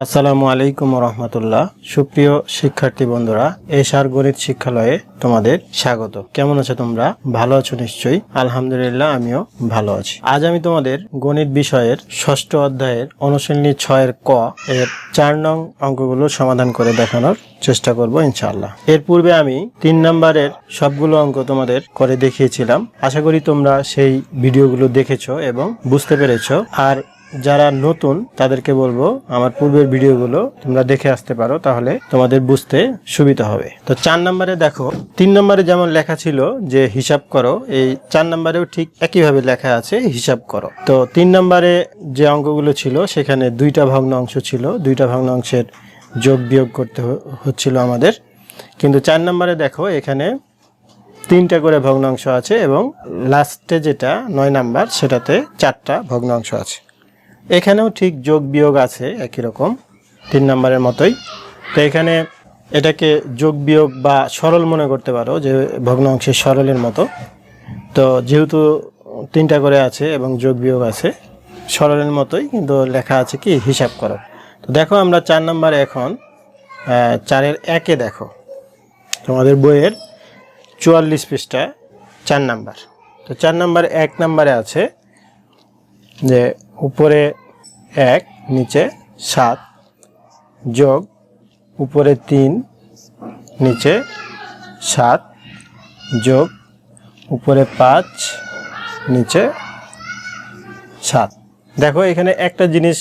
আসসালামু আলাইকুম রহমতুল্লাহ। সুপ্রিয় শিক্ষার্থী বন্ধুরা, এশার গণিত শিক্ষালয়ে তোমাদের স্বাগত। কেমন আছো তোমরা? ভালো আছো নিশ্চয়ই। আলহামদুলিল্লাহ, আমিও ভালো আছি। আজ আমি তোমাদের গণিত বিষয়ের 6ষ্ঠ অধ্যায়ের অনুশীলনী 6 ক এর 4 নং অঙ্কগুলো সমাধান করে দেখানোর চেষ্টা করব ইনশাআল্লাহ। এর পূর্বে আমি 3 নম্বরের সবগুলো অঙ্ক তোমাদের করে দেখিয়েছিলাম। আশা করি তোমরা সেই ভিডিওগুলো দেখেছো এবং বুঝতে পেরেছো। আর যারা নতুন তাদেরকে বলবো আমার পূর্বের ভিডিওগুলো তোমরা দেখে আসতে পারো, তাহলে তোমাদের বুঝতে সুবিধা হবে। তো 4 নম্বরে দেখো, 3 নম্বরে যেমন লেখা ছিল যে হিসাব করো, এই 4 নম্বরেও ঠিক একইভাবে লেখা আছে হিসাব করো। তো 3 নম্বরে যে অঙ্কগুলো ছিল সেখানে 2টা ভগ্নাংশ ছিল, 2টা ভগ্নাংশের যোগ বিয়োগ করতে হচ্ছিল আমাদের। কিন্তু 4 নম্বরে দেখো এখানে 3টা করে ভগ্নাংশ আছে এবং লাস্টে যেটা 9 নাম্বার সেটাতে 4টা ভগ্নাংশ আছে। এখানেও ঠিক যোগ বিয়োগ আছে একই রকম 3 নম্বরের মতোই। তো এখানে এটাকে যোগ বিয়োগ বা সরল মনে করতে পারো, যে ভগ্নাংশের সরলের মতো। তো যেহেতু 3টা করে আছে এবং যোগ বিয়োগ আছে, সরলের মতোই, কিন্তু লেখা আছে কি হিসাব করো। তো দেখো আমরা 4 নম্বরে এখন 4-এর 1-এ দেখো, তোমাদের বইয়ের 44 পৃষ্ঠা 4 নাম্বার। তো 4 নাম্বার 1 নাম্বারে আছে যে উপরে 1 নিচে 7 যোগ উপরে 3 নিচে 7 যোগ উপরে 5 নিচে 7। দেখো এখানে একটা জিনিস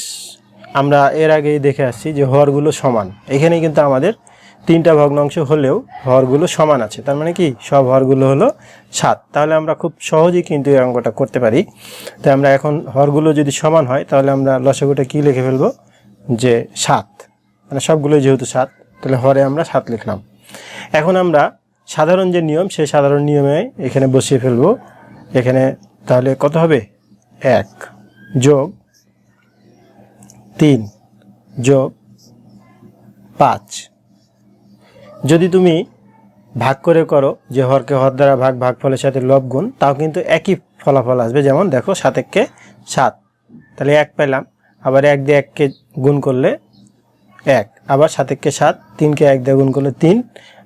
আমরা এর আগেই দেখে আসছি যে হরগুলো সমান। এখানে কিন্তু আমাদের 3টা ভগ্নাংশ হলেও হরগুলো সমান আছে, তার মানে কি সব হরগুলো হলো 7। তাহলে আমরা খুব সহজেই কিন্তু এই অঙ্কটা করতে পারি। তাই আমরা এখন হরগুলো যদি সমান হয় তাহলে আমরা লসাগুটা কি লিখে ফেলবো, যে 7, মানে সবগুলো যেহেতু 7 তাহলে হরে আমরা 7 লিখলাম। এখন আমরা সাধারণ যে নিয়ম, সেই সাধারণ নিয়মে এখানে বসিয়ে ফেলবো। এখানে তাহলে কত হবে, 1 যোগ 3 যোগ 5। যদি তুমি ভাগ করে করো, যে হরকে হর দ্বারা ভাগ, ভাগফলের সাথে লব গুণ, তাও কিন্তু একই ফলাফল আসবে। যেমন দেখো 7-কে 7, তাহলে 1 পেলাম। আবার 1 দিয়ে 1কে গুণ করলে 1, আবার 7-কে 7, 3কে 1 দিয়ে গুণ করলে 3,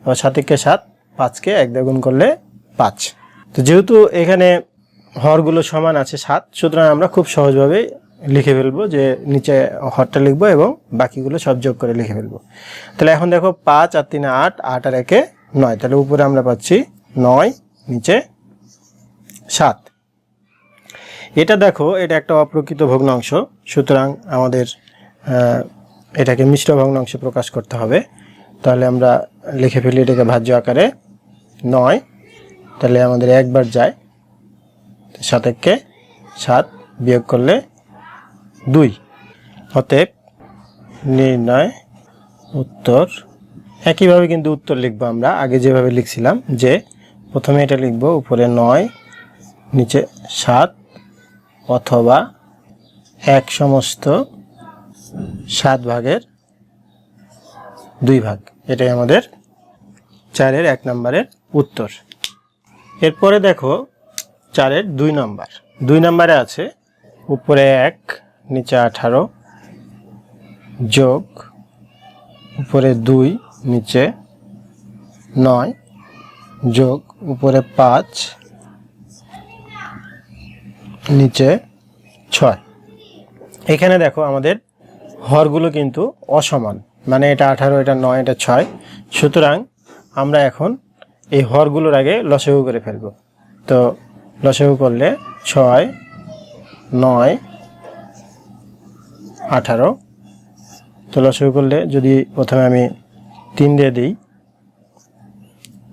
আবার 7-কে 7, 5কে 1 দিয়ে গুণ করলে 5। তো যেহেতু এখানে হরগুলো সমান আছে 7, সুতরাং আমরা খুব সহজভাবে লিখে ফেলবো, যে নিচে হরটা লিখবো এবং বাকিগুলো সব যোগ করে লিখে ফেলবো। তাহলে এখন দেখো 5 আর 3 8, 8 আর 1 9, তাহলে উপরে আমরা পাচ্ছি 9 নিচে 7। এটা দেখো, এটা একটা অপ্রকৃত ভগ্নাংশ, সুতরাং আমাদের এটাকে মিশ্র ভগ্নাংশে প্রকাশ করতে হবে। তাহলে আমরা লিখে ফেলি এটাকে ভাজ্য আকারে 9, তাহলে আমাদের একবার যায়, 7-কে 7 বিয়োগ করলে 2। অতএব নির্ণয় উত্তর। একইভাবে কিন্তু উত্তর লিখবো আমরা আগে যেভাবে লিখছিলাম, যে প্রথমে এটা লিখবো উপরে 9 নিচে 7 অথবা 1 সমস্ত 7 ভাগের 2 ভাগ। এটাই আমাদের 4-এর 1 নম্বরের উত্তর। এরপরে দেখো 4-এর 2 নম্বর। 2 নম্বরে আছে উপরে 1 নিচে 18 যোগ উপরে 2 নিচে 9 যোগ উপরে 5 নিচে 6। এখানে দেখো আমাদের হরগুলো কিন্তু অসমান, মানে এটা 18, এটা 9, এটা 6। সুতরাং আমরা এখন এই হরগুলোর আগে লসাগু করে ফেলবো। তো লসাগু করলে 6 9 18। তো লসাগু করলে যদি প্রথমে আমি 3 দিয়ে দিই,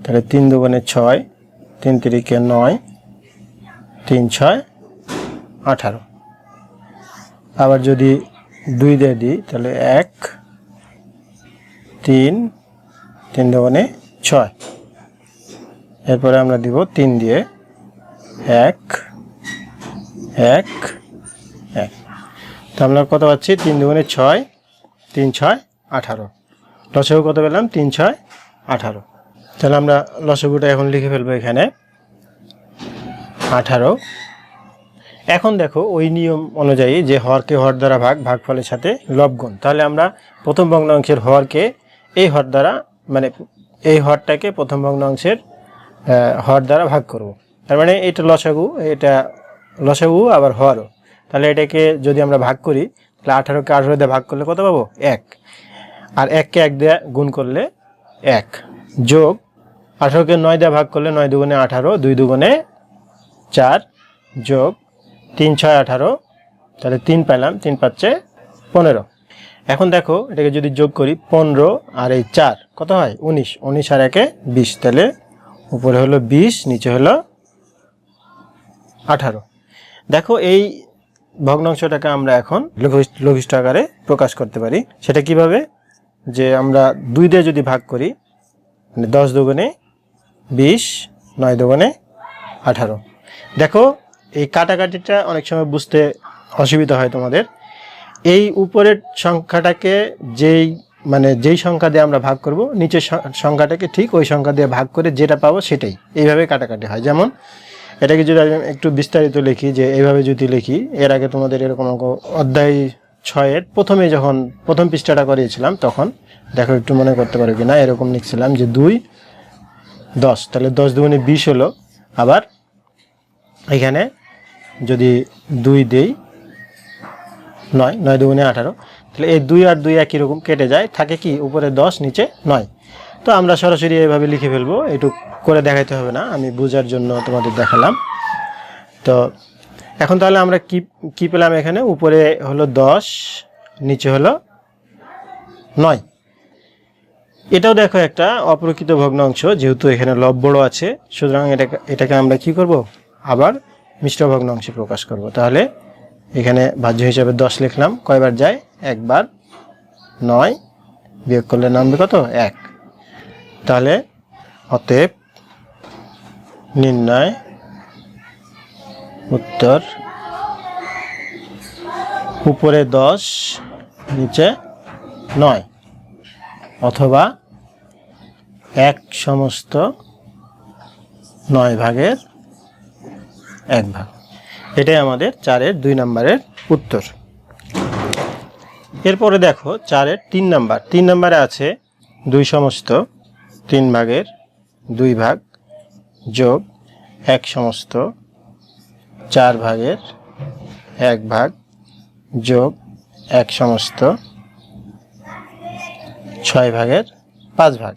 তাহলে 3 দুগুণে 6, 3 তিরিকে 9, 3 6 18। আবার যদি 2 দিয়ে দিই তাহলে 1 3, 3 দুগুণে 6। এরপরে আমরা দিব 3 দিয়ে 1 1 1। তো আমরা কত পাচ্ছি, 3 দুগুণে 6, 3 6 18। লসাগু কত পেলাম, 3 6 18। তাহলে আমরা লসাগুটা এখন লিখে ফেলবো এখানে 18। এখন দেখো ওই নিয়ম অনুযায়ী যে হরকে হর দ্বারা ভাগ, ভাগফলের সাথে লবগুণ, তাহলে আমরা প্রথম ভগ্নাংশের হরকে এই হর দ্বারা, মানে এই হরটাকে প্রথম ভগ্নাংশের হর দ্বারা ভাগ করব। তার মানে এটা লসাগু, এটা লসাগু আবার হরও। তাহলে এটাকে যদি আমরা ভাগ করি, তাহলে 18কে 18 দিয়ে ভাগ করলে কত পাবো? 1। আর 1কে 1 দিয়ে গুণ করলে 1, যোগ 18কে 9 দিয়ে ভাগ করলে 9 দুগুণে 18, 2 দুগুণে 4, যোগ 3 6 18, তাহলে 3 পেলাম, 3 5 15। এখন দেখো এটাকে যদি যোগ করি 15 আর এই 4 কত হয়? 19, 19 আর 1 20, তাহলে উপরে হলো 20, নিচে হলো 18। দেখো এই ভগ্নাংশটাকে আমরা এখন লঘিষ্ঠ আকারে প্রকাশ করতে পারি। সেটা কিভাবে? যে আমরা 2 দিয়ে যদি ভাগ করি, মানে 10 দুগুণে 20, 9 দুগুণে 18। দেখো এই কাটাকাটিটা অনেক সময় বুঝতে অসুবিধা হয় তোমাদের। এই উপরের সংখ্যাটাকে যেই সংখ্যা দিয়ে আমরা ভাগ করব, নিচের সংখ্যাটাকে ঠিক ওই সংখ্যা দিয়ে ভাগ করে যেটা পাবো সেটাই। এইভাবে কাটাকাটি হয়। যেমন এটাকে যদি আমি একটু বিস্তারিত লিখি, যে এইভাবে যদি লিখি, এর আগে তোমাদের এরকম অধ্যায় 6-এর প্রথমে যখন প্রথম পৃষ্ঠাটা করিয়েছিলাম, তখন দেখো একটু মনে করতে পারো কিনা, এরকম লিখছিলাম যে 2 10, তাহলে 10 দুগুণে 20 হলো। আবার এখানে যদি 2 দেই, 9, 9 দুগুণে 18, তাহলে এই 2 আর 2 একই রকম কেটে যায়, থাকে কি উপরে 10 নিচে 9। তো আমরা সরাসরি এইভাবে লিখে ফেলবো, একটু করে দেখাইতে হবে না, আমি বোঝার জন্য তোমাদের দেখালাম। তো এখন তাহলে আমরা কি পেলাম? এখানে উপরে হলো 10, নিচে হলো 9। এটাও দেখো একটা অপ্রকৃত ভগ্নাংশ, যেহেতু এখানে লব বড় আছে, সুতরাং এটাকে আমরা কি করব? আবার মিশ্র ভগ্নাংশে প্রকাশ করব। তাহলে এখানে ভাজ্য হিসাবে 10 লিখলাম, কয়বার যায়? একবার। 9 বিয়োগ করলে নামবে কত? 1। তাহলে অতএব নির্ণয় উত্তর উপরে 10 নিচে 9, অথবা 1 সমস্ত 9 ভাগের 1 ভাগ। এটাই আমাদের 4-এর 2 নম্বরের উত্তর। এরপরে দেখো 4-এর 3 নম্বর। 3 নম্বরে আছে 2 সমস্ত 3 ভাগের 2 ভাগ, যোগ 1 সমস্ত 4 ভাগের 1 ভাগ, যোগ 1 সমস্ত 6 ভাগের 5 ভাগ।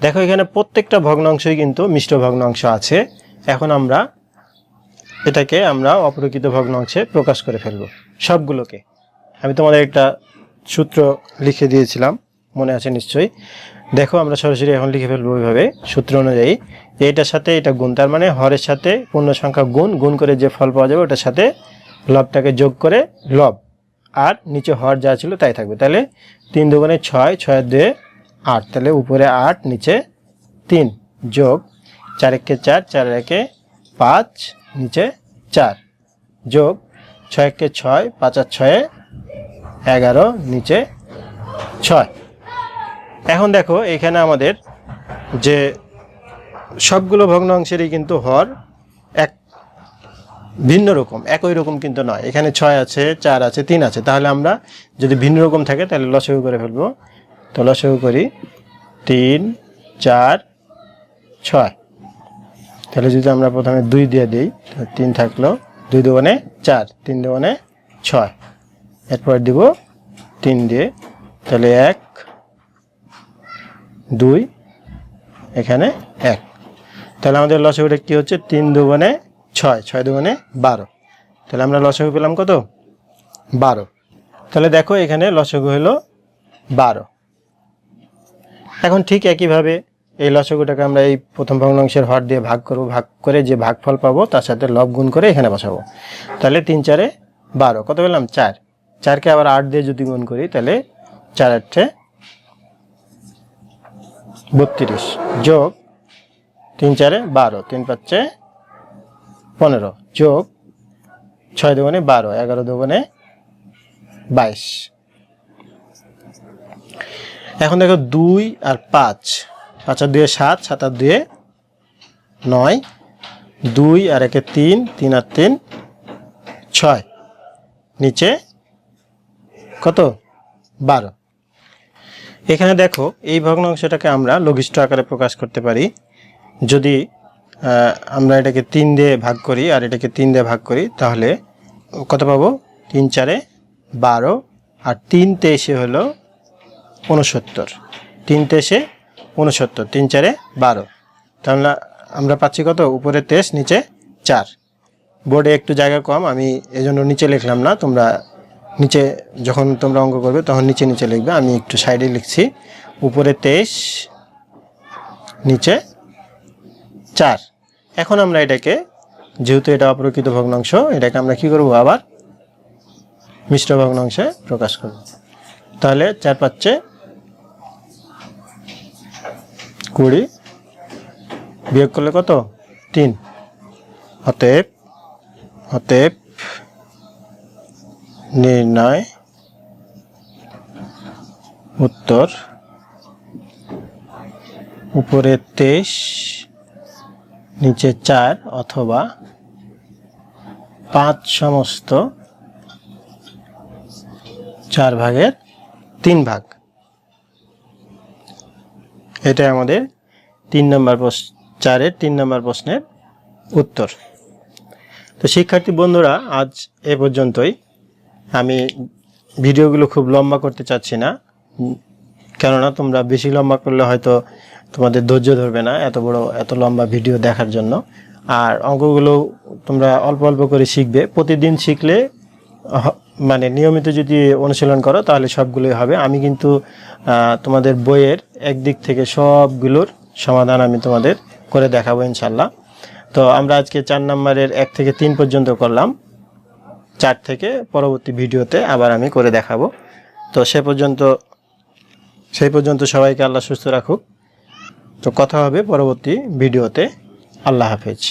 দেখো এখানে প্রত্যেকটা ভগ্নাংশই কিন্তু মিশ্র ভগ্নাংশ আছে। এখন এটাকে আমরা অপ্রকৃত ভগ্নাংশে প্রকাশ করে ফেলব সবগুলোকে। আমি তোমাদের একটা সূত্র লিখে দিয়েছিলাম, মনে আছে নিশ্চয়ই। দেখো আমরা সরাসরি এখন লিখে ফেলবো ওইভাবে, সূত্র অনুযায়ী, যে এটার সাথে এটা গুণ, তার মানে হরের সাথে পূর্ণ সংখ্যা গুণ করে যে ফল পাওয়া যাবে ওটার সাথে লবটাকে যোগ করে লব, আর নিচে হর যা ছিল তাই থাকবে। তাহলে 3 দুগুণে 6, 6 2 8, তাহলে উপরে 8 নিচে 3, যোগ 4 1 4, 4 1 5, নিচে 4, যোগ 6 1 6, 5 আর 6 11, নিচে 6। এখন দেখো এখানে আমাদের যে সবগুলো ভগ্নাংশেরই কিন্তু হর এক ভিন্ন রকম, একই রকম কিন্তু নয়। এখানে 6 আছে, 4 আছে, 3 আছে। তাহলে আমরা যদি ভিন্ন রকম থাকে তাহলে লসাগু করে ফেলবো। তো লসাগু করি 3 4 6। তাহলে যদি আমরা প্রথমে 2 দিয়ে দিই, 3 থাকলো, 2 দুগুণে 4, 3 দুগুণে 6, এরপর দিব 3 দিয়ে, তাহলে 1 2, এখানে 1। তাহলে আমাদের লসাগুটা কি হচ্ছে? 3 দুগুণে 6, 6 দুগুণে 12। তাহলে আমরা লসাগু পেলাম কত? 12। তাহলে দেখো এখানে লসাগু হলো 12। এখন ঠিক একইভাবে এই লসাগুটাকে আমরা এই প্রথম ভগ্নাংশের হর দিয়ে ভাগ করব, ভাগ করে যে ভাগফল পাবো তার সাথে লব গুণ করে এখানে বসাবো। তাহলে 3 4 12, কত পেলাম? 4। 4কে আবার 8 দিয়ে যদি গুণ করি, তাহলে 4 8 32, যোগ 3 4 12, 3 5 15, যোগ 6 দুগুণে 12, 11 দুগুণে 22। এখন দেখো 2 আর 5, 5 আর 2 7, 7 আর 2 9, 2 আর 1 3, 3 আর 3 6, নিচে কত 12। এখানে দেখো এই ভগ্নাংশটাকে আমরা লঘিষ্ঠ আকারে প্রকাশ করতে পারি। যদি আমরা এটাকে 3 দিয়ে ভাগ করি আর এটাকে 3 দিয়ে ভাগ করি তাহলে কত পাবো? 3 4 12 আর 3 23 হলো 69। 3 23 69, 3 4 12। তাহলে আমরা পাচ্ছি কত? উপরে 23, নিচে 4। বোর্ডে একটু জায়গা কম, আমি এজন্য নিচে লিখলাম না। তোমরা নিচে যখন তোমরা অঙ্ক করবে তখন নিচে নিচে লিখবে, আমি একটু সাইডে লিখছি। উপরে 23, নিচে 4। এখন আমরা এটাকে, যেহেতু এটা অপ্রকৃত ভগ্নাংশ, এটাকে আমরা কি করব? আবার মিশ্র ভগ্নাংশে প্রকাশ করব। তাহলে 4 পাচ্ছে 20, বিয়োগ করলে কত? 3। অতএব নির্ণয় উত্তর উপরে 23, নিচে 4 অথবা 5 সমস্ত 4 ভাগের 3 ভাগ। এটা আমাদের 3 নম্বর 4-এর 3 নম্বর প্রশ্নের উত্তর। তো শিক্ষার্থী বন্ধুরা, আজ এ পর্যন্তই। আমি ভিডিওগুলো খুব লম্বা করতে চাচ্ছি না, কেননা তোমরা বেশি লম্বা করলে হয়তো তোমাদের ধৈর্য ধরবে না এত লম্বা ভিডিও দেখার জন্য। আর অঙ্কগুলো তোমরা অল্প অল্প করে শিখবে। প্রতিদিন শিখলে মানে নিয়মিত যদি অনুশীলন করো তাহলে সবগুলোই হবে। আমি কিন্তু তোমাদের বইয়ের একদিক থেকে সবগুলোর সমাধান আমি তোমাদের করে দেখাবো ইনশাল্লাহ। তো আমরা আজকে 4 নম্বরের 1 থেকে 3 পর্যন্ত করলাম। 4 থেকে পরবর্তী ভিডিওতে আবার আমি করে দেখাবো। তো সেই পর্যন্ত সবাইকে আল্লাহ সুস্থ রাখুক। তো কথা হবে পরবর্তী ভিডিওতে। আল্লাহ হাফেজ।